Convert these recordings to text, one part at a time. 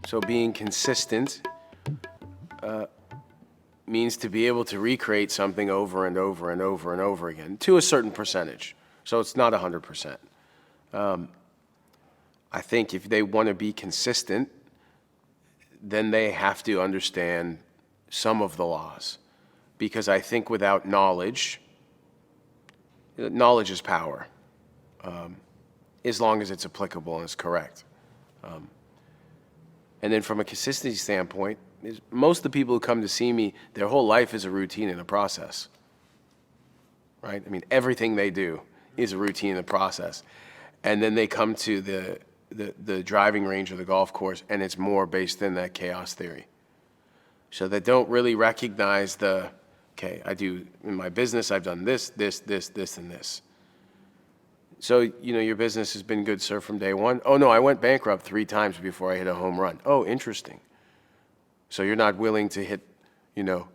So being consistent means to be able to recreate something over and over and over and over again to a certain percentage. So it's not 100%. I think if they want to be consistent, then they have to understand some of the laws. Because I think without knowledge, knowledge is power, as long as it's applicable and it's correct. And then from a consistency standpoint, most of the people who come to see me, their whole life is a routine and a process, right? I mean, everything they do is a routine and a process. And then they come to the driving range or the golf course, and it's more based in that chaos theory. So they don't really recognize okay, I do, in my business, I've done this, this, this, this, and this. So, your business has been good, sir, from day one? Oh, no, I went bankrupt 3 times before I hit a home run. Oh, interesting. So you're not willing to hit, do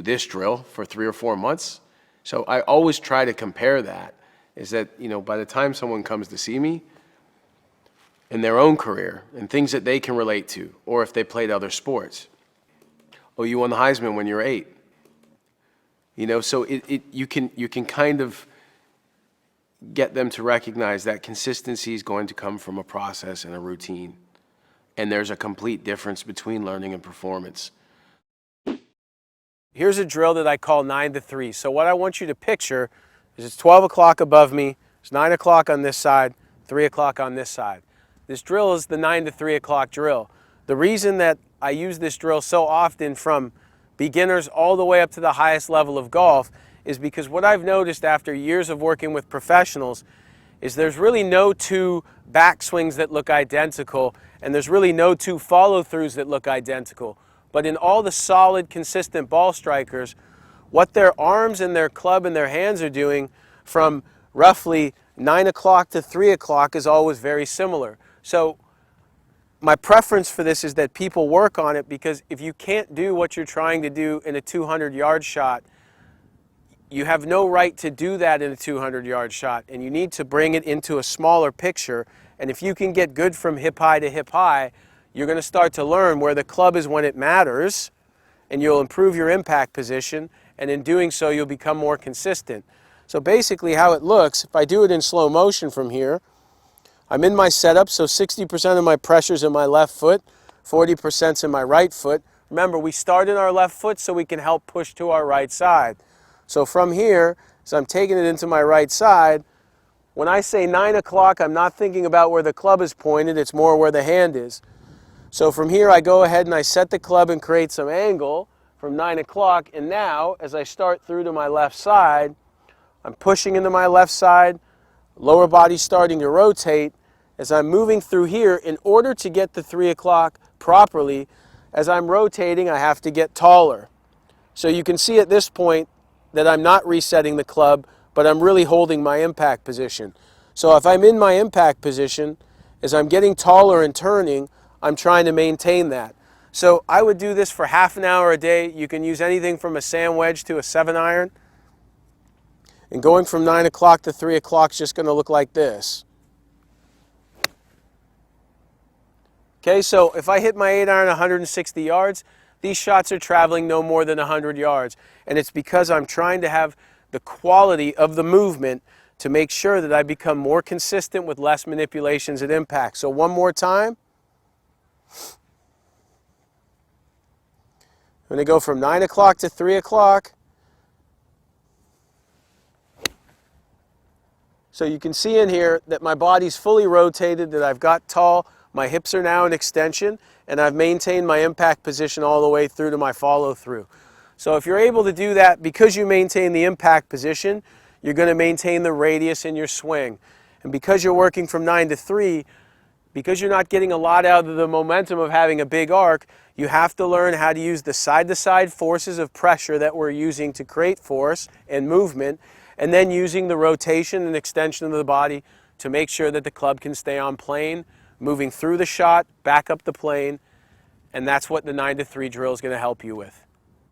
this drill for 3 or 4 months? So I always try to compare that, is that, by the time someone comes to see me in their own career and things that they can relate to, or if they played other sports, oh, you won the Heisman when you were 8. So you can kind of get them to recognize that consistency is going to come from a process and a routine. And there's a complete difference between learning and performance. Here's a drill that I call 9 to 3. So what I want you to picture is it's 12 o'clock above me, it's 9 o'clock on this side, 3 o'clock on this side. This drill is the 9 to 3 o'clock drill. The reason that I use this drill so often from beginners all the way up to the highest level of golf is because what I've noticed after years of working with professionals is there's really no 2 backswings that look identical, and there's really no 2 follow-throughs that look identical. But in all the solid, consistent ball strikers, what their arms and their club and their hands are doing from roughly 9 o'clock to 3 o'clock is always very similar. So my preference for this is that people work on it, because if you can't do what you're trying to do in a 200-yard shot, you have no right to do that in a 200-yard shot, and you need to bring it into a smaller picture. And if you can get good from hip high to hip high, you're going to start to learn where the club is when it matters, and you'll improve your impact position, and in doing so, you'll become more consistent. So basically how it looks, if I do it in slow motion from here, I'm in my setup, so 60% of my pressure's in my left foot, 40%'s in my right foot. Remember, we start in our left foot so we can help push to our right side. So from here, as I'm taking it into my right side, when I say 9 o'clock, I'm not thinking about where the club is pointed, it's more where the hand is. So from here, I go ahead and I set the club and create some angle from 9 o'clock, and now, as I start through to my left side, I'm pushing into my left side, lower body starting to rotate. As I'm moving through here, in order to get to 3 o'clock properly, as I'm rotating, I have to get taller. So you can see at this point that I'm not resetting the club, but I'm really holding my impact position. So if I'm in my impact position, as I'm getting taller and turning, I'm trying to maintain that. So I would do this for half an hour a day. You can use anything from a sand wedge to a 7-iron. And going from 9 o'clock to 3 o'clock is just going to look like this. Okay, so if I hit my 8-iron 160 yards, these shots are traveling no more than 100 yards. And it's because I'm trying to have the quality of the movement to make sure that I become more consistent with less manipulations at impact. So one more time. I'm going to go from 9 o'clock to 3 o'clock. So you can see in here that my body's fully rotated, that I've got tall, my hips are now in extension, and I've maintained my impact position all the way through to my follow through. So if you're able to do that, because you maintain the impact position, you're going to maintain the radius in your swing. And because you're working from 9 to 3, because you're not getting a lot out of the momentum of having a big arc, you have to learn how to use the side-to-side forces of pressure that we're using to create force and movement, and then using the rotation and extension of the body to make sure that the club can stay on plane, moving through the shot, back up the plane, and that's what the 9 to 3 drill is going to help you with.